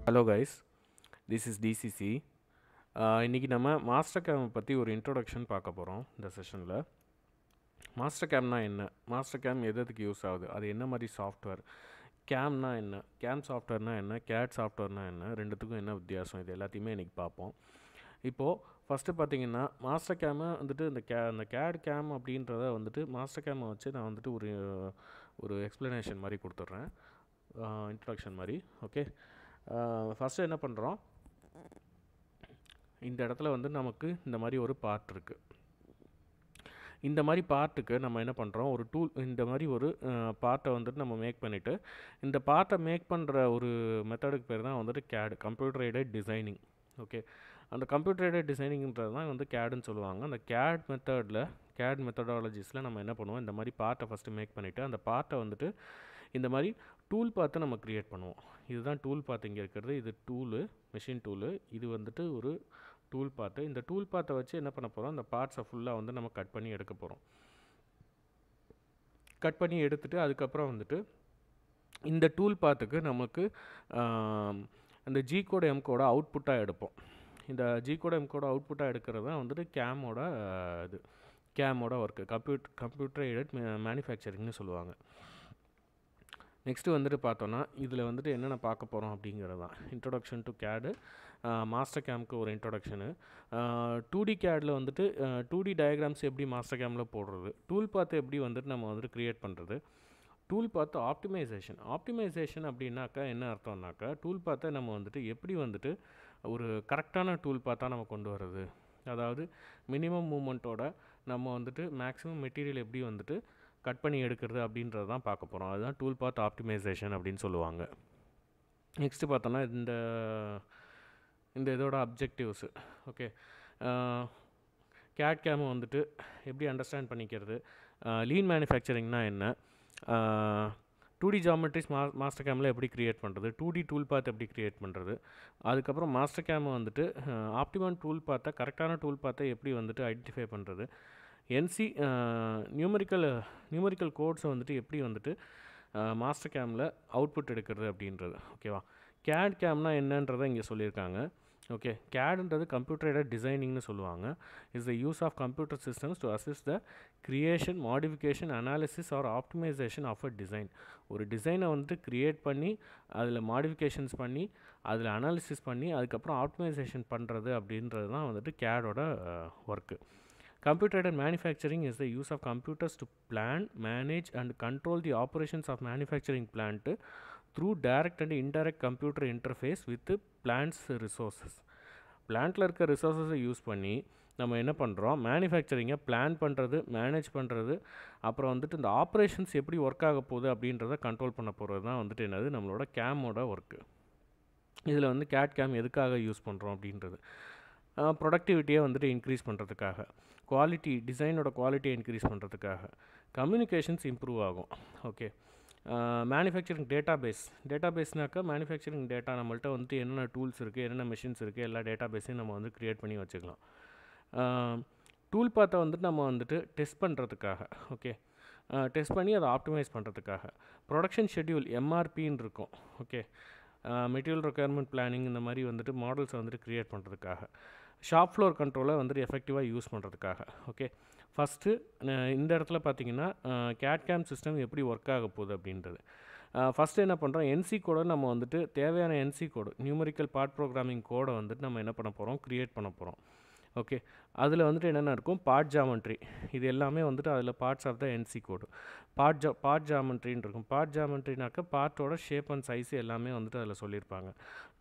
Hello guys, this is DCC. இன்றைக்கி நம்ம master game பற்றி ஒரு இன்ட்ரோடக்ஷன் பார்க்க போகிறோம் இந்த செஷனில். மாஸ்டர் கேம்னா என்ன, மாஸ்டர் கேம் எதுக்கு யூஸ் ஆகுது, அது என்ன மாதிரி சாஃப்ட்வேர், கேம்னா என்ன, கேம் சாஃப்ட்வேர்னால் என்ன, கேட் சாஃப்ட்வேர்னால் என்ன, ரெண்டுத்துக்கும் என்ன வித்தியாசம், இது எல்லாத்தையுமே இன்றைக்கி பார்ப்போம். இப்போது ஃபஸ்ட்டு பார்த்தீங்கன்னா மாஸ்டர் கேமை வந்துட்டு இந்த கேட் கேம் அப்படின்றத வந்துட்டு மாஸ்டர் கேமை வச்சு நான் வந்துட்டு ஒரு எக்ஸ்ப்ளனேஷன் மாதிரி கொடுத்துட்றேன், இன்ட்ரடக்ஷன் மாதிரி. ஓகே, ஃபஸ்ட்டு என்ன பண்ணுறோம், இந்த இடத்துல வந்து நமக்கு இந்த மாதிரி ஒரு பார்ட் இருக்குது. இந்த மாதிரி பார்ட்டுக்கு நம்ம என்ன பண்ணுறோம், ஒரு டூல், இந்த மாதிரி ஒரு பார்ட்டை வந்துட்டு நம்ம மேக் பண்ணிவிட்டு, இந்த பார்ட்டை மேக் பண்ணுற ஒரு மெத்தடுக்கு பேர் தான் வந்துட்டு கேடு, கம்ப்யூட்டர் எய்டட் டிசைனிங். ஓகே, அந்த கம்ப்யூட்டர் எய்டட் டிசைனிங்கிறது தான் வந்து கேடுன்னு சொல்லுவாங்க. அந்த கேட் மெத்தடாலஜிஸில் நம்ம என்ன பண்ணுவோம், இந்த மாதிரி பார்ட்டை ஃபஸ்ட்டு மேக் பண்ணிவிட்டு அந்த பார்ட்டை வந்துட்டு இந்த மாதிரி டூல் பார்த்து நம்ம க்ரியேட் பண்ணுவோம். இதுதான் டூல் பார்த்து இங்கே இருக்கிறது, இது டூலு, மெஷின் டூலு, இது வந்துட்டு ஒரு டூல் பார்ட்டு. இந்த டூல் பார்ட்டை வச்சு என்ன பண்ண போகிறோம், இந்த பார்ட்ஸை ஃபுல்லாக வந்து நம்ம கட் பண்ணி எடுக்க போகிறோம். கட் பண்ணி எடுத்துகிட்டு அதுக்கப்புறம் வந்துட்டு இந்த டூல் பார்ட்டுக்கு நமக்கு அந்த ஜி கோடு எம் கோட அவுட்புட்டாக எடுப்போம். இந்த ஜி கோடு எம் கோட அவுட்புட்டாக எடுக்கிறது தான் வந்துட்டு கேமோட ஒர்க்கு, கம்ப்யூட்டர் எய்டட் மேனுஃபேக்சரிங்னு சொல்லுவாங்க. நெக்ஸ்ட்டு வந்துட்டு பார்த்தோன்னா இதில் வந்துட்டு என்னென்ன பார்க்க போகிறோம் அப்படிங்கிறது தான் இன்ட்ரொடக்ஷன் டு கேடு, மாஸ்டர் கேமுக்கு ஒரு இன்ட்ரொடக்ஷனு. 2D கேடில் வந்துட்டு 2D டயக்ராம்ஸ் எப்படி மாஸ்டர் கேமில் போடுறது, டூல் பார்த்து எப்படி வந்துட்டு நம்ம வந்துட்டு க்ரியேட் பண்ணுறது, டூல் பார்த்து ஆப்டிமைசேஷன் அப்படின்னாக்கா என்ன அர்த்தம்னாக்கா, டூல் பார்த்தை நம்ம வந்துட்டு எப்படி வந்துட்டு ஒரு கரெக்டான டூல் பார்த்தா நம்ம கொண்டு வர்றது, அதாவது மினிமம் மூமெண்ட்டோட நம்ம வந்துட்டு மேக்ஸிமம் மெட்டீரியல் எப்படி வந்துட்டு கட் பண்ணி எடுக்கிறது அப்படின்றது தான் பார்க்க போகிறோம். அதுதான் டூல் பார்த் ஆப்டிமைசேஷன் அப்படின்னு சொல்லுவாங்க. நெக்ஸ்ட்டு பார்த்தோன்னா இந்த இதோட அப்ஜெக்டிவ்ஸு. ஓகே, கேட் கேமை வந்துட்டு எப்படி அண்டர்ஸ்டாண்ட் பண்ணிக்கிறது, லீன் மேனுஃபேக்சரிங்னா என்ன, 2D ஜாமெட்ரிஸ் மாஸ்டர் கேமில் எப்படி க்ரியேட் பண்ணுறது, 2D டூல் பார்த்து எப்படி க்ரியேட் பண்ணுறது, அதுக்கப்புறம் மாஸ்டர் கேமை வந்துட்டு ஆப்டிமம் டூல் பார்த்தா கரெக்டான டூல் பார்த்தா எப்படி வந்துட்டு ஐடென்டிஃபை பண்ணுறது, நியூமரிக்கல் கோட்ஸை வந்துட்டு எப்படி வந்துட்டு மாஸ்டர் கேமில் அவுட்புட் எடுக்கிறது அப்படின்றது. ஓகேவா, கேட் கேம்னா என்னன்றதை இங்கே சொல்லியிருக்காங்க. ஓகே, கேடுன்றது கம்ப்யூட்டர் எய்டட் டிசைனிங்னு சொல்லுவாங்க. Is the use of computer systems to assist the creation, modification, analysis or optimization of a design. ஒரு டிசைனை வந்துட்டு க்ரியேட் பண்ணி அதில் மாடிஃபிகேஷன்ஸ் பண்ணி அதில் அனாலிசிஸ் பண்ணி அதுக்கப்புறம் ஆப்டிமைசேஷன் பண்ணுறது அப்படின்றது தான் வந்துட்டு கேடோட work. Computer-aided manufacturing is the use of computers to plan, manage and control the operations of manufacturing plant through direct and indirect computer interface with plant's resources. பிளான்ட்டில் இருக்க ரிசோர்ஸஸை யூஸ் பண்ணி நம்ம என்ன பண்ணுறோம், மேனுஃபேக்சரிங்கை பிளான் பண்ணுறது, மேனேஜ் பண்ணுறது, அப்புறம் வந்துட்டு இந்த ஆப்ரேஷன்ஸ் எப்படி ஒர்க் ஆக போகுது அப்படின்றத கண்ட்ரோல் பண்ண போகிறது தான் வந்துட்டு என்னது நம்மளோட கேமோட ஒர்க்கு. இதில் வந்து கேட் கேம் எதுக்காக யூஸ் பண்ணுறோம் அப்படின்றது, ப்ரொடக்டிவிட்டியை வந்துட்டு இன்க்ரீஸ் பண்ணுறதுக்காக, டிசைனோட குவாலிட்டியை இன்க்ரீஸ் பண்ணுறதுக்காக, கம்யூனிகேஷன்ஸ் இம்ப்ரூவ் ஆகும். ஓகே, மேனுஃபேக்சரிங் டேட்டாபேஸ்னாக்கா மேனுஃபேக்சரிங் டேட்டா நம்மள்ட்ட வந்துட்டு என்னென்ன டூல்ஸ் இருக்குது, என்னென்ன மிஷின்ஸ் இருக்குது, எல்லா டேட்டாபேஸையும் நம்ம வந்து க்ரியேட் பண்ணி வச்சுக்கலாம். டூல் பார்த்தை வந்துட்டு நம்ம வந்துட்டு டெஸ்ட் பண்ணுறதுக்காக, ஓகே, டெஸ்ட் பண்ணி அதை ஆப்டிமைஸ் பண்ணுறதுக்காக, ப்ரொடக்ஷன் ஷெட்யூல் எம்ஆர்பின்னு இருக்கும். ஓகே, மெட்டீரியல் ரெக்குயர்மெண்ட் பிளானிங், இந்த மாதிரி வந்துட்டு மாடல்ஸை வந்துட்டு க்ரியேட் பண்ணுறதுக்காக, ஷாப் ஃப்ளோர் கண்ட்ரோலை வந்துட்டு எஃபெக்டிவாக யூஸ் பண்ணுறதுக்காக. ஓகே, ஃபஸ்ட்டு இந்த இடத்துல பார்த்தீங்கன்னா கேட் கேம் சிஸ்டம் எப்படி ஒர்க் ஆக போகுது அப்படின்றது. ஃபஸ்ட்டு என்ன பண்ணுறோம், என்சி கோடை நம்ம வந்துட்டு தேவையான என்சி கோடு, நியூமரிக்கல் பார்ட் ப்ரோக்ராமிங் கோடை வந்துட்டு நம்ம என்ன பண்ண போகிறோம், க்ரியேட் பண்ண போகிறோம். ஓகே, அதில் வந்துட்டு என்னென்ன இருக்கும், பார்ட் ஜாமெண்ட்ரி, இது எல்லாமே வந்துட்டு அதில் parts of the NC code. Part ஜாமெண்ட்ரின்னு இருக்கும். பார்ட் ஜாமெண்ட்ரினாக்கா பார்ட்டோட ஷேப் அண்ட் சைஸ் எல்லாமே வந்துட்டு அதில் சொல்லியிருப்பாங்க.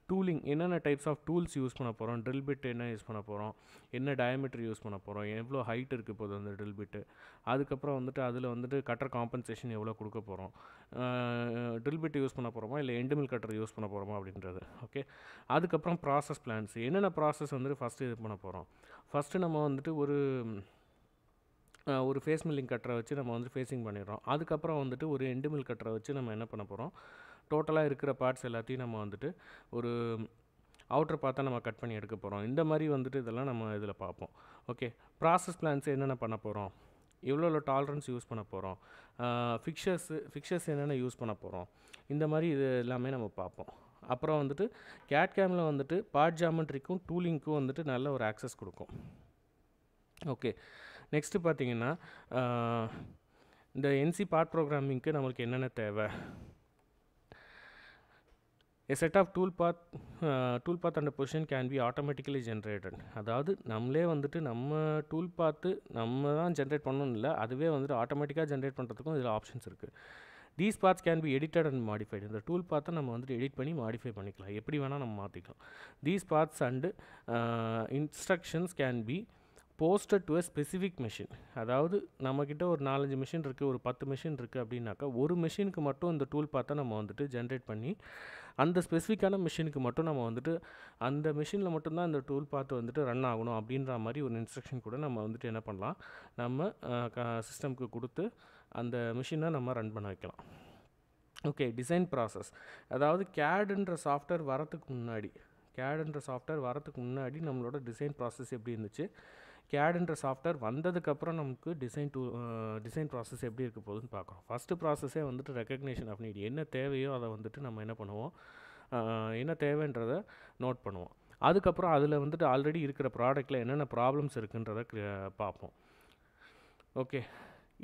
டூலிங், என்னென்ன டைப்ஸ் ஆஃப் டூல்ஸ் யூஸ் பண்ண போகிறோம், ட்ரில் பிட் என்ன யூஸ் பண்ண போகிறோம், என்ன டயமீட்டர் யூஸ் பண்ண போகிறோம், எவ்வளோ ஹைட் இருக்குது போது அந்த ட்ரில் பிட்டு, அதுக்கப்புறம் வந்துட்டு அதில் வந்துட்டு கட்டர் காம்பன்சேஷன் எவ்வளோ கொடுக்க போகிறோம், ட்ரில் பிட் யூஸ் பண்ண போகிறோமா இல்லை எண்டு மில் கட்டர் யூஸ் பண்ண போகிறோமா அப்படின்றது. ஓகே, அதுக்கப்புறம் ப்ராசஸ் பிளான்ஸ், என்னென்ன ப்ராசஸ் வந்துட்டு ஃபஸ்ட்டு இது பண்ண போகிறோம். ஃபஸ்ட்டு நம்ம வந்துட்டு ஒரு ஃபேஸ் மில்லிங் கட்டரை வச்சு நம்ம வந்து ஃபேஸிங் பண்ணிடுறோம். அதுக்கப்புறம் வந்துட்டு ஒரு எண்டு மில் கட்டரை வச்சு நம்ம என்ன பண்ண போகிறோம், டோட்டலாக இருக்கிற பார்ட்ஸ் எல்லாத்தையும் நம்ம வந்துட்டு ஒரு அவுட்டர் பார்த்தா நம்ம கட் பண்ணி எடுக்க போகிறோம். இந்த மாதிரி வந்துட்டு இதெல்லாம் நம்ம இதில் பார்ப்போம். ஓகே, ப்ராசஸ் பிளான்ஸ் என்னென்ன பண்ண போகிறோம், எவ்வளோ டாலரன்ஸ் யூஸ் பண்ண போகிறோம், ஃபிக்சர்ஸ் என்னென்ன யூஸ் பண்ண போகிறோம், இந்த மாதிரி இது எல்லாமே நம்ம பார்ப்போம். அப்புறம் வந்துட்டு கேட் கேமில் வந்துட்டு பார்ட் ஜாமெண்ட்ரிக்கும் டூலிங்க்கும் வந்துட்டு நல்ல ஒரு ஆக்சஸ் கொடுக்கும். ஓகே, நெக்ஸ்ட்டு பார்த்தீங்கன்னா இந்த NC பார்ட் ப்ரோக்ராமிங்க்கு நம்மளுக்கு என்னென்ன தேவை? A set of toolpath and a position can be automatically generated. அதாவது நம்மளே வந்துட்டு நம்ம டூல் பார்த்து நம்ம தான் ஜென்ரேட் பண்ணணும் இல்லை, அதுவே வந்துட்டு ஆட்டோமேட்டிக்காக ஜென்ரேட் பண்ணுறதுக்கும் இதில் ஆப்ஷன்ஸ் இருக்குது. These parts can be edited and modified. இந்த டூல் பார்த்தை நம்ம வந்துட்டு எடிட் பண்ணி மாடிஃபை பண்ணிக்கலாம், எப்படி வேணால் நம்ம மாற்றிக்கலாம். These parts and instructions can be posted to a specific machine. அதாவது நம்மக்கிட்ட ஒரு 4-5 மிஷின் இருக்குது, ஒரு 10 மிஷின் இருக்குது அப்படின்னாக்கா ஒரு மிஷினுக்கு மட்டும் இந்த டூல் பார்த்தா நம்ம வந்துட்டு ஜென்ரேட் பண்ணி அந்த ஸ்பெசிஃபிக்கான மிஷினுக்கு மட்டும் நம்ம வந்துட்டு அந்த மிஷினில் மட்டும்தான் இந்த டூல் பார்த்து வந்துட்டு ரன் ஆகணும் அப்படின்ற மாதிரி ஒரு இன்ஸ்ட்ரக்ஷன் கூட நம்ம வந்துட்டு என்ன பண்ணலாம், நம்ம சிஸ்டம்க்கு கொடுத்து அந்த மிஷினை நம்ம ரன் பண்ண வைக்கலாம். Okay, design process. அதாவது கேடுன்ற சாஃப்ட்வேர் வரத்துக்கு முன்னாடி நம்மளோட டிசைன் ப்ராசஸ் எப்படி இருந்துச்சு, கேடுன்ற சாஃப்ட்வேர் வந்ததுக்கப்புறம் நமக்கு டிசைன் ப்ராசஸ் எப்படி இருக்க போகுதுன்னு பார்க்குறோம். ஃபஸ்ட்டு ப்ராசஸே வந்துட்டு ரெக்கக்னேஷன் ஆஃப் நீட். என்ன தேவையோ அதை வந்துட்டு நம்ம என்ன பண்ணுவோம், என்ன தேவைன்றதை நோட் பண்ணுவோம். அதுக்கப்புறம் அதில் வந்துட்டு ஆல்ரெடி இருக்கிற ப்ராடக்ட்டில் என்னென்ன ப்ராப்ளம்ஸ் இருக்குன்றதை பார்ப்போம். ஓகே,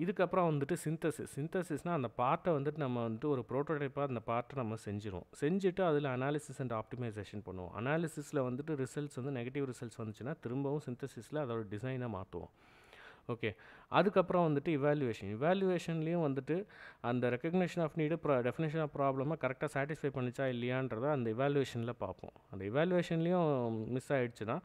இதுக்கப்புறம் வந்துட்டு சிந்தசிஸ்னால் அந்த பார்ட்டை வந்துட்டு நம்ம வந்துட்டு ஒரு ப்ரோட்டோடைப்பாக அந்த பார்ட்டை நம்ம செஞ்சுட்டு அதில் அனாலிசிஸ் அண்ட் ஆப்டிமைசேஷன் பண்ணுவோம். அனாலிசிஸில் வந்துட்டு ரிசல்ட்ஸ் வந்து நெகட்டிவ் ரிசல்ட்ஸ் வந்துச்சுன்னா திரும்பவும் சிந்தசிஸில் அதோட டிசைனை மாற்றுவோம். ஓகே, அதுக்கப்புறம் வந்துட்டு இவாலுவேஷன்லேயும் வந்துட்டு அந்த recognition of need definition of ப்ராப்ளமாக கரெக்டாக சாட்டிஸ்ஃபை பண்ணிச்சா இல்லையான்றதை அந்த இவாலுவேஷனில் பார்ப்போம். அந்த இவாலுவேஷன்லேயும் மிஸ் ஆகிடுச்சுன்னா,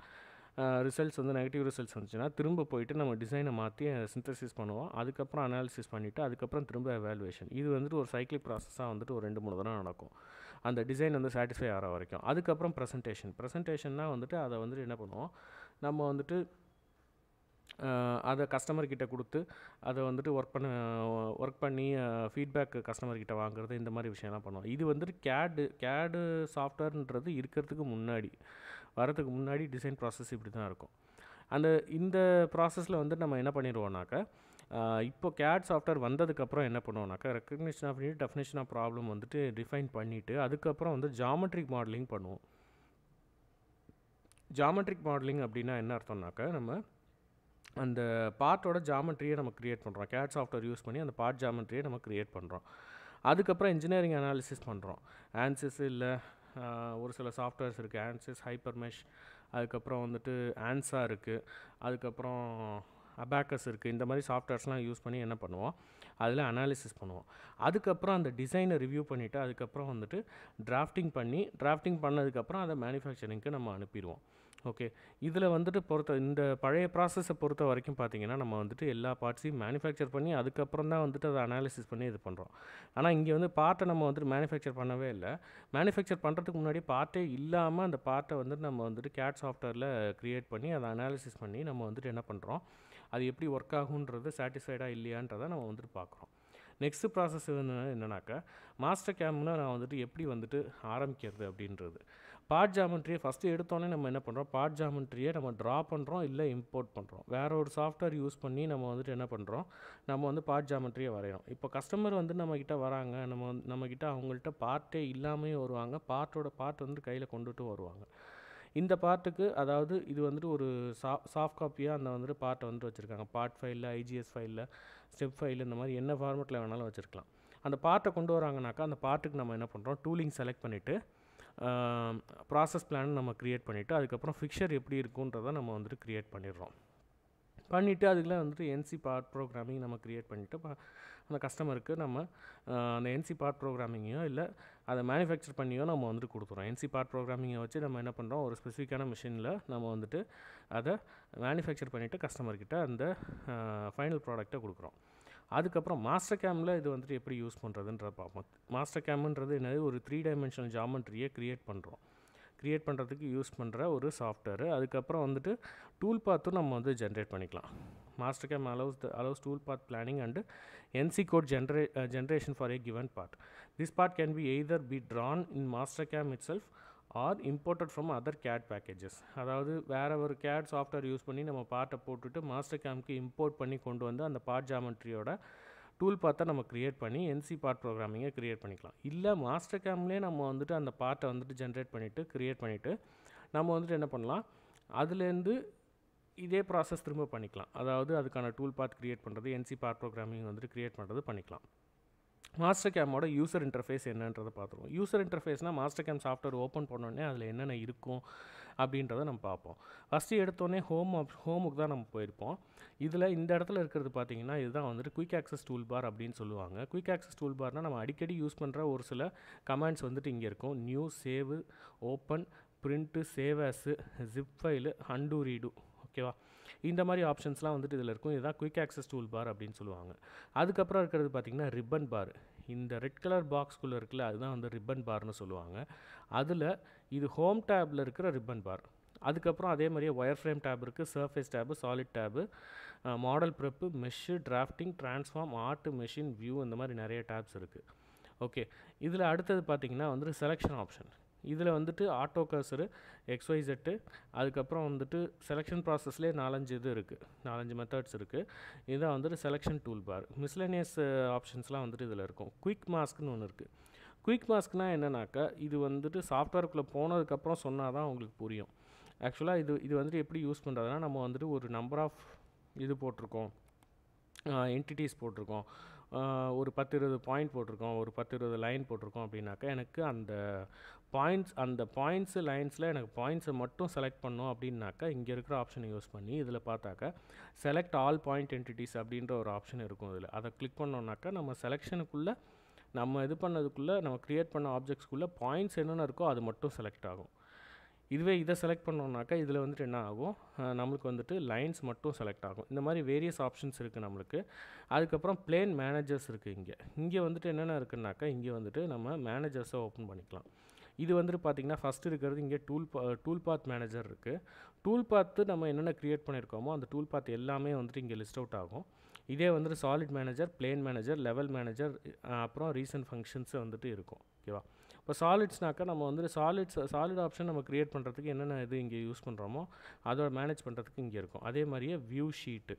ரிசல்ட்ஸ் வந்து நெகட்டிவ் ரிசல்ட்ஸ் வந்துச்சுன்னா திரும்ப போயிட்டு நம்ம டிசைனை மாற்றி சிந்தசிஸ் பண்ணுவோம். அதுக்கப்புறம் அனாலிசிஸ் பண்ணிவிட்டு அதுக்கப்புறம் திரும்ப எவாலுவேஷன். இது வந்துட்டு ஒரு சைக்கிளிக் ப்ராசஸாக வந்துட்டு ஒரு 2-3 தடவை நடக்கும், அந்த டிசைன் வந்து சாட்டிஸ்ஃபை ஆகிற வரைக்கும். அதுக்கப்புறம் ப்ரெசன்டேஷன்னா வந்துட்டு அதை வந்துட்டு என்ன பண்ணுவோம், நம்ம வந்துட்டு அதை கஸ்டமர்கிட்ட கொடுத்து அதை வந்துட்டு ஒர்க் பண்ணி ஃபீட்பேக் கஸ்டமர்கிட்ட வாங்குறது, இந்த மாதிரி விஷயம்லாம் பண்ணுவோம். இது வந்துட்டு கேடு சாஃப்ட்வேர்ன்றது வரதுக்கு முன்னாடி டிசைன் ப்ராசஸ் இப்படி தான் இருக்கும். இந்த ப்ராசஸில் வந்து நம்ம என்ன பண்ணிடுவோம்னாக்கா, இப்போ கேட் சாஃப்ட்வேர் வந்ததுக்கப்புறம் என்ன பண்ணுவோம்னாக்கா, recognition of need, definition of problem வந்துட்டு டிஃபைன் பண்ணிவிட்டு அதுக்கப்புறம் வந்து ஜாமெட்ரிக் மாடலிங் பண்ணுவோம். ஜாமெட்ரிக் மாடலிங் அப்படின்னா என்ன அர்த்தம்னாக்கா, நம்ம அந்த பார்ட்டோட ஜாமெட்ரியை நம்ம க்ரியேட் பண்ணுறோம். கேட் சாஃப்ட்வேர் யூஸ் பண்ணி அந்த பார்ட் ஜாமெட்ரியை நம்ம க்ரியேட் பண்ணுறோம். அதுக்கப்புறம் இன்ஜினியரிங் அனாலிசிஸ் பண்ணுறோம். ஆன்சிஸ் இல்லை ஒரு சில சாஃப்ட்வேர்ஸ் இருக்குது, ஆன்சிஸ், ஹைப்பர்மெஷ், அதுக்கப்புறம் வந்துட்டு ஆன்சா இருக்குது, அதுக்கப்புறம் அபாக்கஸ் இருக்குது. இந்த மாதிரி சாஃப்ட்வேர்ஸ்லாம் யூஸ் பண்ணி என்ன பண்ணுவோம், அதில் அனாலிசிஸ் பண்ணுவோம். அதுக்கப்புறம் அந்த டிசைனை ரிவ்யூ பண்ணிவிட்டு அதுக்கப்புறம் வந்துட்டு டிராஃப்டிங் பண்ணதுக்கப்புறம் அதை மேனுஃபேக்சரிங்க்கு நம்ம அனுப்பிடுவோம். ஓகே, இதில் வந்துட்டு இந்த பழைய ப்ராசஸை பொறுத்த வரைக்கும் பார்த்திங்கன்னா நம்ம வந்துட்டு எல்லா பார்ட்ஸையும் மேனுஃபேக்சர் பண்ணி அதுக்கப்புறம் தான் வந்துட்டு அதை அனாலிசிஸ் பண்ணி இது பண்ணுறோம். ஆனால் இங்கே வந்து பார்ட்டை நம்ம வந்துட்டு மேனுஃபேக்சர் பண்ணவே இல்லை. மேனுஃபேக்சர் பண்ணுறதுக்கு முன்னாடி பார்ட்டே இல்லாமல் அந்த பார்ட்டை வந்துட்டு நம்ம வந்துட்டு கேட் சாஃப்ட்வேரில் க்ரியேட் பண்ணி அதை அனாலிசிஸ் பண்ணி நம்ம வந்துட்டு என்ன பண்ணுறோம், அது எப்படி ஒர்க் ஆகுன்றது சாட்டிஸ்ஃபைடாக இல்லையான்றதை நம்ம வந்துட்டு பார்க்குறோம். நெக்ஸ்ட்டு ப்ராசஸ் என்னன்னாக்கா, மாஸ்டர் கேமில் நான் வந்துட்டு எப்படி வந்துட்டு ஆரம்பிக்கிறது அப்படின்றது. பார்ட் ஜாமெண்ட்ரியை ஃபஸ்ட்டு எடுத்தோன்னே நம்ம என்ன பண்ணுறோம், பார்ட் ஜாமெண்ட்ரியை நம்ம ட்ரா பண்ணுறோம், இல்லை இம்போர்ட் பண்ணுறோம். வேறு ஒரு சாஃப்ட்வேர் யூஸ் பண்ணி நம்ம வந்துட்டு என்ன பண்ணுறோம், நம்ம வந்து பார்ட் ஜாமெண்ட்ரியை வரைகிறோம். இப்போ கஸ்டமர் வந்து நம்மக்கிட்ட வராங்க, நம்மக்கிட்ட அவங்கள்ட்ட பார்ட்டே இல்லாமையும் வருவாங்க, பார்ட் வந்து கையில் கொண்டுட்டு வருவாங்க. இந்த பார்ட்டுக்கு அதாவது இது வந்துட்டு ஒரு சாஃப்ட் காப்பியாக அந்த வந்துட்டு பார்ட்டை வந்துட்டு வச்சுருக்காங்க. பார்ட் ஃபைலில், IGS ஃபைலில், ஸ்டெப் ஃபைல், இந்த மாதிரி என்ன ஃபார்மெட்டில் வேணாலும் வச்சுருக்கலாம். அந்த பார்ட்டை கொண்டு வராங்கனாக்கா அந்த பார்ட்டுக்கு நம்ம என்ன பண்ணுறோம், டூலிங் செலக்ட் பண்ணிவிட்டு ப்ராசஸ் பிளான் நம்ம க்ரியேட் பண்ணிவிட்டு அதுக்கப்புறம் ஃபிக்சர் எப்படி இருக்குன்றதை நம்ம வந்துட்டு க்ரியேட் பண்ணிவிட்டு அதில் வந்துட்டு NC பார்ட் ப்ரோக்ராமிங் நம்ம க்ரியேட் பண்ணிவிட்டு அந்த கஸ்டமருக்கு நம்ம அந்த NC பார்ட் ப்ரோக்ராமிங்கையோ இல்லை அதை மேனுஃபேக்சர் பண்ணியோ நம்ம வந்துட்டு கொடுத்துறோம். NC பார்ட் ப்ரோக்ராமிங்கை வச்சு நம்ம என்ன பண்ணுறோம், ஒரு ஸ்பெசிஃபிக்கான மிஷினில் நம்ம வந்துட்டு அதை மேனுஃபேக்சர் பண்ணிவிட்டு கஸ்டமர்கிட்ட அந்த ஃபைனல் ப்ராடக்டை கொடுக்குறோம். அதுக்கப்புறம் மாஸ்டர் கேமில் இது வந்துட்டு எப்படி யூஸ் பண்ணுறதுன்றத பார்ப்போம். மாஸ்டர் கேமுன்றது என்னது, ஒரு 3 டைமென்ஷனல் ஜாமெட்ரியை க்ரியேட் பண்ணுறதுக்கு யூஸ் பண்ணுற ஒரு சாஃப்ட்வேரு. அதுக்கப்புறம் வந்துட்டு டூல் பாத்தும் நம்ம வந்து ஜென்ரேட் பண்ணிக்கலாம். Master game allows tool path planning and NC code generation for a given part. This part can be either be drawn in Mastercam itself or imported from other CAD packages. அதாவது வேறு ஒரு CAD software use பண்ணி நம்ம பார்ட்டை போட்டுட்டு master கேம்க்கு import பண்ணி கொண்டு வந்து அந்த பார்ட் ஜாமெட்ரியோட டூல் பார்த்தா நம்ம க்ரியேட் பண்ணி என்சி பார்ட் ப்ரோக்ராமிங்கை க்ரியேட் பண்ணிக்கலாம். இல்லை மாஸ்டர் கேம்லேயே நம்ம வந்துட்டு அந்த பார்ட்டை வந்துட்டு ஜென்ரேட் பண்ணிவிட்டு க்ரியேட் பண்ணிவிட்டு நம்ம வந்துட்டு என்ன பண்ணலாம், அதுலேருந்து இதே ப்ராசஸ் திரும்ப பண்ணிக்கலாம். அதாவது அதுக்கான டூல் பார்ட் க்ரியேட் பண்ணுறது, என்சி பார்ட் ப்ரோக்ராமிங் வந்துட்டு க்ரியேட் பண்ணுறது பண்ணிக்கலாம். மாஸ்டர் கேமோட யூசர் இன்டர்ஃபேஸ் என்னன்றதை பார்த்துருவோம். யூசர் இன்டர்ஃபேஸ்னால் மாஸ்டர் கேம் சாஃப்ட்வேர் ஓப்பன் பண்ணோடனே அதில் என்னென்ன இருக்கும் அப்படின்றத நம்ம பார்ப்போம். ஃபஸ்ட்டு எடுத்தோடனே ஹோமுக்கு தான் நம்ம போயிருப்போம். இதில் இந்த இடத்துல இருக்கிறது பார்த்திங்கன்னா இதுதான் வந்துட்டு குயிக் ஆக்சஸ் டூல் பார் அப்படின்னு சொல்லுவாங்க. குயிக் ஆக்சஸ் டூல் பார்னால் நம்ம அடிக்கடி யூஸ் பண்ணுற ஒரு சில கமாண்ட்ஸ் வந்துட்டு இங்கே இருக்கும். New, save, open, print, save as, zip file, and, read. ஓகேவா, இந்த மாதிரி ஆப்ஷன்ஸ்லாம் வந்துட்டு இதில் இருக்கும். இதுதான் குயிக் ஆக்சஸ் டூல் பார் அப்படின்னு சொல்லுவாங்க. அதுக்கப்புறம் இருக்கிறது பார்த்திங்கன்னா ரிப்பன் பார். இந்த ரெட் கலர் பாக்ஸ்குள்ளே இருக்குல்ல, அதுதான் வந்து ரிப்பன் பார்னு சொல்லுவாங்க. அதில் இது ஹோம் டேப்பில் இருக்கிற ரிப்பன் பார். அதுக்கப்புறம் அதே மாதிரியே ஒயர் ஃப்ரேம் டேப் இருக்குது, surface tab, solid tab, model prep, mesh, drafting, transform, art, machine, view, இந்த மாதிரி நிறைய டேப்ஸ் இருக்குது. ஓகே, இதில் அடுத்தது பார்த்திங்கன்னா வந்துட்டு செலெக்ஷன் ஆப்ஷன். இதில் வந்துட்டு ஆட்டோ கர்சரு, XYZ, அதுக்கப்புறம் வந்துட்டு செலெக்ஷன் ப்ராசஸ்லேயே 4-5 இது இருக்குது, 4-5 மெத்தட்ஸ் இருக்குது. இதுதான் வந்துட்டு செலெக்ஷன் டூல் பார். மிஸ்லேனியஸ் ஆப்ஷன்ஸ்லாம் வந்துட்டு இதில் இருக்கும். குயிக் மாஸ்க்னு ஒன்று இருக்குது. குயிக் மாஸ்க்னால் என்னன்னாக்கா, இது வந்துட்டு சாஃப்ட்வேருக்குள்ளே போனதுக்கப்புறம் சொன்னால் தான் உங்களுக்கு புரியும். ஆக்சுவலாக இது வந்துட்டு எப்படி யூஸ் பண்ணுறதுனா, நம்ம வந்துட்டு ஒரு நம்பர் ஆஃப் இது போட்டிருக்கோம், என்டிட்டிஸ் போட்டிருக்கோம், ஒரு 10-20 பாயிண்ட் போட்டிருக்கோம், ஒரு 10-20 லைன் போட்டிருக்கோம் அப்படின்னாக்கா, எனக்கு அந்த பாயிண்ட்ஸு லைன்ஸில் எனக்கு பாயிண்ட்ஸை மட்டும் செலக்ட் பண்ணோம் அப்படின்னாக்கா, இங்கே இருக்கிற ஆப்ஷனை யூஸ் பண்ணி இதில் பார்த்தாக்கா செலக்ட் ஆல் பாயிண்ட் என்டிட்டிஸ் அப்படின்ற ஒரு ஆப்ஷன் இருக்கும். இதில் அதை கிளிக் பண்ணோன்னாக்கா நம்ம செலெக்ஷனுக்குள்ளே நம்ம இது பண்ணதுக்குள்ளே நம்ம க்ரியேட் பண்ண ஆப்ஜெக்ட்ஸ்குள்ளே பாயிண்ட்ஸ் என்னென்ன இருக்கோ அது மட்டும் செலக்ட் ஆகும். இதுவே இதை செலக்ட் பண்ணோன்னாக்கா இதில் வந்துட்டு என்ன ஆகும், நம்மளுக்கு வந்துட்டு லைன்ஸ் மட்டும் செலக்ட் ஆகும். இந்த மாதிரி வேரியஸ் ஆப்ஷன்ஸ் இருக்குது நம்மளுக்கு. அதுக்கப்புறம் பிளேன் மேனேஜர்ஸ் இருக்குது. இங்கே வந்துட்டு என்னென்ன இருக்குன்னாக்கா, இங்கே வந்துட்டு நம்ம மேனேஜர்ஸை ஓப்பன் பண்ணிக்கலாம். இது வந்துட்டு பார்த்திங்கன்னா ஃபஸ்ட்டு இருக்கிறது இங்கே டூல் பாத் மேனேஜர் இருக்குது. டூல் பாத்து நம்ம என்னென்ன க்ரியேட் பண்ணியிருக்கோமோ அந்த டூல் பாத் எல்லாமே வந்துட்டு இங்கே லிஸ்ட் அவுட் ஆகும். இதே வந்துட்டு solid manager, plane manager, level manager, அப்புறம் ரீசன்ட் ஃபங்க்ஷன்ஸ் வந்துட்டு இருக்கும். ஓகேவா, இப்போ சாலிட்ஸ்னாக்கா நம்ம வந்துட்டு சாலிட் ஆப்ஷன் நம்ம க்ரியேட் பண்ணுறதுக்கு என்னென்ன இது இங்கே யூஸ் பண்ணுறோமோ அதோட மேனேஜ் பண்ணுறதுக்கு இங்கே இருக்கும். அதே மாதிரியே வியூ ஷீட்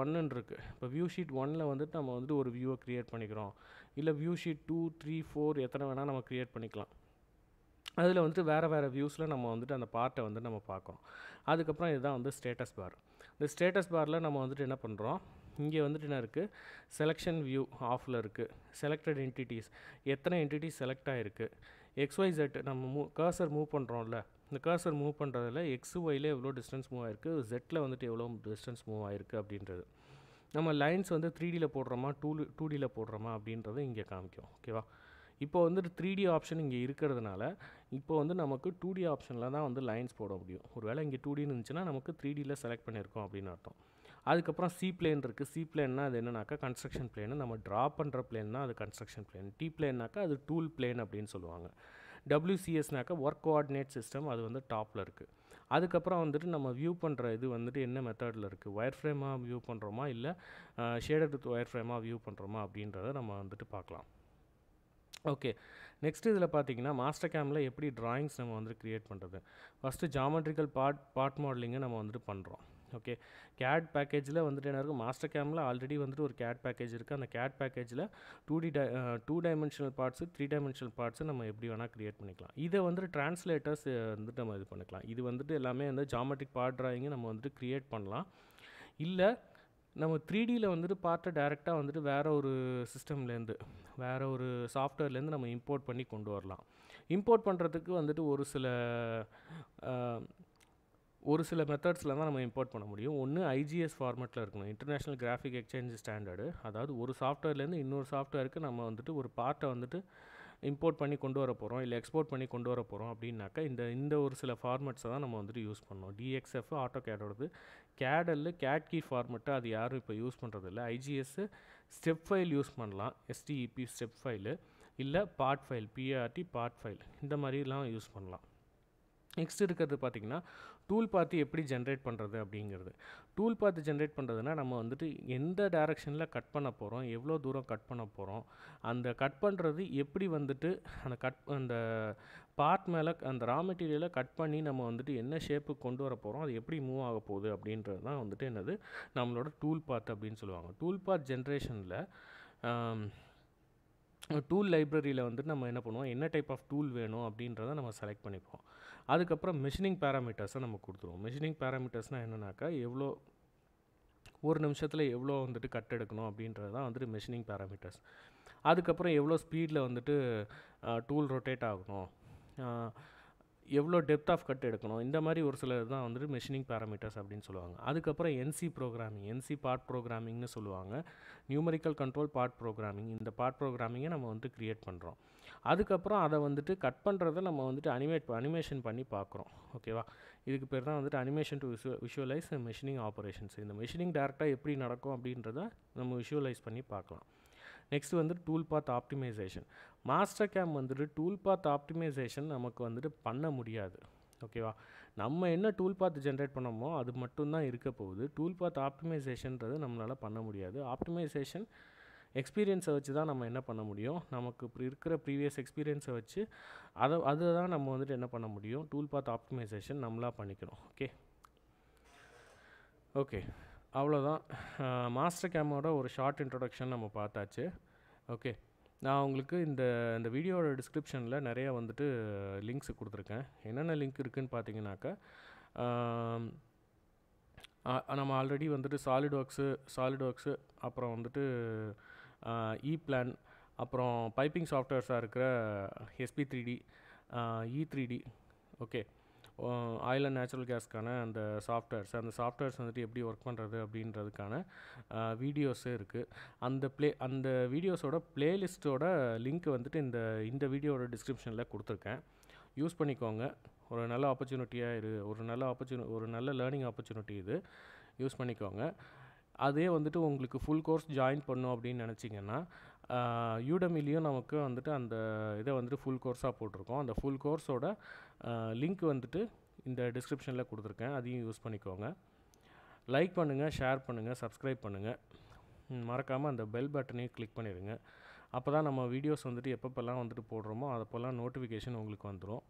1 இருக்குது. இப்போ வியூ ஷீட் 1ல் வந்துட்டு நம்ம வந்துட்டு ஒரு வியூவை க்ரியேட் பண்ணிக்கிறோம். இல்லை வியூ ஷீட் 2, 3, 4 எத்தனை வேணால் நம்ம க்ரியேட் பண்ணிக்கலாம். அதில் வந்துட்டு வேறு வியூஸில் நம்ம வந்துட்டு அந்த பார்ட்டை வந்து நம்ம பார்க்குறோம். அதுக்கப்புறம் இதுதான் வந்து ஸ்டேட்டஸ் பார். இந்த ஸ்டேட்டஸ் பாரில் நம்ம வந்துட்டு என்ன பண்ணுறோம், இங்கே வந்துட்டு என்ன இருக்குது, செலெக்ஷன் வியூ ஆஃபில் இருக்குது, செலக்டட் என்டிட்டிஸ் எத்தனை என்டிட்டிஸ் செலக்ட் ஆகிருக்கு, XYZ நம்ம கர்சர் மூவ் பண்ணுறோம்ல, இந்த கர்சர் மூவ் பண்ணுறதுல XYயில் எவ்வளோ டிஸ்டன்ஸ் மூவ் ஆகிருக்கு, Zயில் வந்துட்டு எவ்வளோ டிஸ்டன்ஸ் மூவ் ஆகிருக்கு அப்படின்றது. நம்ம லைன்ஸ் வந்து 3Dயில் போடுறோமா 2Dயில் போடுறோமா அப்படின்றது இங்கே காமிக்கும். ஓகேவா, இப்போ வந்துட்டு 3D ஆப்ஷன் இங்கே இருக்கிறதுனால இப்போ வந்து நமக்கு 2D ஆப்ஷனில் தான் வந்து லைன்ஸ் போட முடியும். ஒரு வேளை இங்கே 2Dன்னு இருந்துச்சுன்னா நமக்கு 3Dயில் செலக்ட் பண்ணியிருக்கோம் அப்படின்னு அர்த்தம். அதுக்கப்புறம் சி பிளேன் இருக்குது. சி பிளேன்னா அது என்னன்னாக்கா கன்ஸ்ட்ரக்ஷன் பிளேனு, நம்ம ட்ரா பண்ணுற பிளேன் தான் அது கன்ஸ்ட்ரக்ஷன் பிளேன். டி பிளேன்னாக்கா அது டூல் பிளேன் அப்படின்னு சொல்லுவாங்க. WCSனாக்கா ஒர்க் கோஆர்டினேட் சிஸ்டம், அது வந்து டாப்பில் இருக்குது. அதுக்கப்புறம் வந்துட்டு நம்ம வியூ பண்ணுற இது வந்துட்டு என்ன மெத்தடில் இருக்குது, ஒயர் ஃப்ரேமாக வியூ பண்ணுறோமா இல்லை ஷேடட் வித் ஒயர் ஃப்ரேமாக வியூ பண்ணுறோமா அப்படின்றத நம்ம வந்துட்டு பார்க்கலாம். ஓகே, நெக்ஸ்ட் இதில் பார்த்தீங்கன்னா மாஸ்டர் கேமில் எப்படி ட்ராயிங்ஸ் நம்ம வந்துட்டு க்ரியேட் பண்ணுறது. ஃபஸ்ட்டு ஜாமெட்ரிக்கல் பார்ட் மாடலிங்கை நம்ம வந்துட்டு பண்ணுறோம். ஓகே, கேட் பேக்கேஜில் வந்துட்டு என்ன இருக்குது, மாஸ்டர் கேமில் ஆல்ரெடி வந்துட்டு ஒரு கேட் பேக்கேஜ் இருக்குது. அந்த கேட் பேக்கேஜில் 2 டைமென்ஷனல் பார்ட்ஸு 3 டைமென்ஷனல் பார்ட்ஸு நம்ம எப்படி வேணால் க்ரியேட் பண்ணிக்கலாம். இதை வந்துட்டு ட்ரான்ஸ்லேட்டர்ஸ் வந்துட்டு நம்ம இது பண்ணிக்கலாம். இது வந்துட்டு எல்லாமே வந்து ஜாமெட்ரிக் பார்ட் ட்ராயிங்கை நம்ம வந்துட்டு க்ரியேட் பண்ணலாம். இல்லை நம்ம 3Dயில் வந்துட்டு பார்ட்டை டேரெக்டாக வந்துட்டு வேறு ஒரு சிஸ்டம்லேருந்து வேறு ஒரு சாஃப்ட்வேர்லேருந்து நம்ம இம்போர்ட் பண்ணி கொண்டு வரலாம். இம்போர்ட் பண்ணுறதுக்கு வந்துட்டு ஒரு சில மெத்தட்ஸில் தான் நம்ம இம்போர்ட் பண்ண முடியும். ஒன்று IGS ஃபார்மேட்டில் இருக்கணும், இன்டர்நேஷ்னல் கிராஃபிக் எக்ஸ்சேஞ்ச் ஸ்டாண்டர்டு. அதாவது ஒரு சாஃப்ட்வேர்லேருந்து இன்னொரு சாஃப்ட்வேருக்கு நம்ம வந்துட்டு ஒரு பார்ட்டை வந்துட்டு இம்போர்ட் பண்ணி கொண்டு வர போகிறோம் இல்லை எக்ஸ்போர்ட் பண்ணி கொண்டு வர போகிறோம் அப்படின்னாக்கா இந்த ஒரு சில ஃபார்மேட்ஸை தான் நம்ம வந்துட்டு யூஸ் பண்ணோம். DXF ஆட்டோகேடோடது, CADL கேட் கீ ஃபார்மேட்டு அது யாரும் இப்போ யூஸ் பண்ணுறதில்ல. IGS ஸ்டெப் ஃபைல் யூஸ் பண்ணலாம், STEP ஸ்டெப் ஃபைலு, இல்லை part file PART part file, இந்த மாதிரிலாம் யூஸ் பண்ணலாம். நெக்ஸ்ட் இருக்கிறது பார்த்திங்கன்னா டூல் பாத்து எப்படி ஜென்ரேட் பண்ணுறது அப்படிங்கிறது. டூல் பாத்து ஜென்ரேட் பண்ணுறதுனா நம்ம வந்துட்டு எந்த டைரக்ஷனில் கட் பண்ண போகிறோம், எவ்வளோ தூரம் கட் பண்ண போகிறோம், அந்த கட் பண்ணுறது எப்படி வந்துட்டு அந்த பார்ட் மேலே அந்த ரா மெட்டீரியலை கட் பண்ணி நம்ம வந்துட்டு என்ன ஷேப்புக்கு கொண்டு வர போகிறோம், அது எப்படி மூவ் ஆக போகுது அப்படின்றது தான் வந்துட்டு என்னது நம்மளோட டூல் பாத் அப்படின்னு சொல்லுவாங்க. டூல் பாத் ஜென்ரேஷனில் டூல் லைப்ரரியில் வந்துட்டு நம்ம என்ன பண்ணுவோம், என்ன டைப் ஆஃப் டூல் வேணும் அப்படின்றத நம்ம செலக்ட் பண்ணிப்போம். அதுக்கப்புறம் மெஷினிங் பேராமீட்டர்ஸை நம்ம கொடுத்துருவோம். மெஷினிங் பேராமீட்டர்ஸ்னால் என்னென்னாக்கா எவ்வளோ ஒரு நிமிஷத்தில் எவ்வளோ வந்துட்டு கட் எடுக்கணும் அப்படின்றது தான் வந்துட்டு மெஷினிங் பேராமீட்டர்ஸ். அதுக்கப்புறம் எவ்வளோ ஸ்பீடில் வந்துட்டு டூல் ரொட்டேட் ஆகணும், எவ்வளோ டெப்த் ஆஃப் கட் எடுக்கணும், இந்த மாதிரி ஒரு சிலர் தான் வந்துட்டு மெஷினிங் பேராமீட்டர்ஸ் அப்படின்னு சொல்லுவாங்க. அதுக்கப்புறம் என்சி ப்ரோக்ராமிங், என்சி பார்ட் ப்ரோக்ராமிங்னு சொல்லுவாங்க. Numerical control part programming. இந்த பார்ட் ப்ரோக்ராமிங்கை நம்ம வந்துட்டு க்ரியேட் பண்ணுறோம். அதுக்கப்புறம் அதை வந்துட்டு கட் பண்ணுறதை நம்ம வந்துட்டு அனிமேஷன் பண்ணி பார்க்குறோம். ஓகேவா? இதுக்கு பேர் தான் வந்துட்டு animation to visualise machining operations. இந்த மெஷினிங் டேரெக்டாக எப்படி நடக்கும் அப்படின்றத நம்ம விஷுவலைஸ் பண்ணி பார்க்கலாம். நெக்ஸ்ட் வந்து tool path optimization. Mastercam வந்துட்டு டூல் பாத் ஆப்டிமைசேஷன் நமக்கு வந்துட்டு பண்ண முடியாது. ஓகேவா? நம்ம என்ன டூல் பாத் ஜென்ரேட் பண்ணோமோ அது மட்டும்தான் இருக்க போகுது. டூல் பாத் ஆப்டிமைசேஷன்றது நம்மளால் பண்ண முடியாது. ஆப்டிமைசேஷன் எக்ஸ்பீரியன்ஸை வச்சு தான் நம்ம என்ன பண்ண முடியும், நமக்கு இருக்கிற ப்ரீவியஸ் எக்ஸ்பீரியன்ஸை வச்சு அதை தான் நம்ம வந்துட்டு என்ன பண்ண முடியும், டூல் பாத் ஆப்டிமைசேஷன் நம்மளாக பண்ணிக்கணும். ஓகே அவ்வளோதான். மாஸ்டர் கேமோட ஒரு ஷார்ட் இன்ட்ரொடக்ஷன் நம்ம பார்த்தாச்சு. ஓகே, நான் உங்களுக்கு இந்த வீடியோட டிஸ்கிரிப்ஷனில் நிறையா வந்துட்டு லிங்க்ஸ் கொடுத்துருக்கேன். என்னென்ன லிங்க் இருக்குதுன்னு பார்த்தீங்கன்னாக்கா, நம்ம ஆல்ரெடி வந்துட்டு சாலிட்வொர்க்ஸு அப்புறம் வந்துட்டு இ-பிளான், அப்புறம் பைப்பிங் சாஃப்ட்வேர்ஸாக இருக்கிற SP3D, E3D, okay, oil and natural கேஸ்க்கான அந்த சாஃப்ட்வேர்ஸ் வந்துட்டு எப்படி ஒர்க் பண்ணுறது அப்படின்றதுக்கான வீடியோஸு இருக்குது. அந்த வீடியோஸோட ப்ளேலிஸ்ட்டோட லிங்க் வந்துட்டு இந்த வீடியோட டிஸ்கிரிப்ஷனில் கொடுத்துருக்கேன். யூஸ் பண்ணிக்கோங்க. ஒரு நல்ல ஆப்பர்ச்சுனிட்டியாக ஒரு நல்ல லேர்னிங் ஆப்பர்ச்சுனிட்டி இது. யூஸ் பண்ணிக்கோங்க. அதே வந்துட்டு உங்களுக்கு ஃபுல் கோர்ஸ் ஜாயின் பண்ணணும் அப்படின்னு நினச்சிங்கன்னா, யூடமிலையும் நமக்கு வந்துட்டு அந்த இதை வந்துட்டு ஃபுல் கோர்ஸாக போட்டிருக்கோம். அந்த ஃபுல் கோர்ஸோட லிங்க் வந்துட்டு இந்த டிஸ்கிரிப்ஷனில் கொடுத்துருக்கேன். அதையும் யூஸ் பண்ணிக்கோங்க. லைக் பண்ணுங்கள், ஷேர் பண்ணுங்கள், சப்ஸ்கிரைப் பண்ணுங்கள். மறக்காமல் அந்த பெல் பட்டனையும் கிளிக் பண்ணிடுங்க. அப்போ தான் நம்ம வீடியோஸ் வந்துட்டு எப்பப்பெல்லாம் வந்துட்டு போடுறோமோ அப்போல்லாம் நோட்டிஃபிகேஷன் உங்களுக்கு வந்துடும்.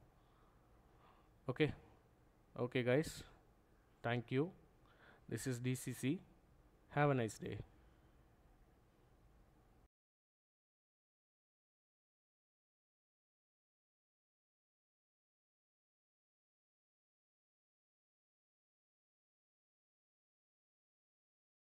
Okay guys, thank you. This is DCC. Have a nice day.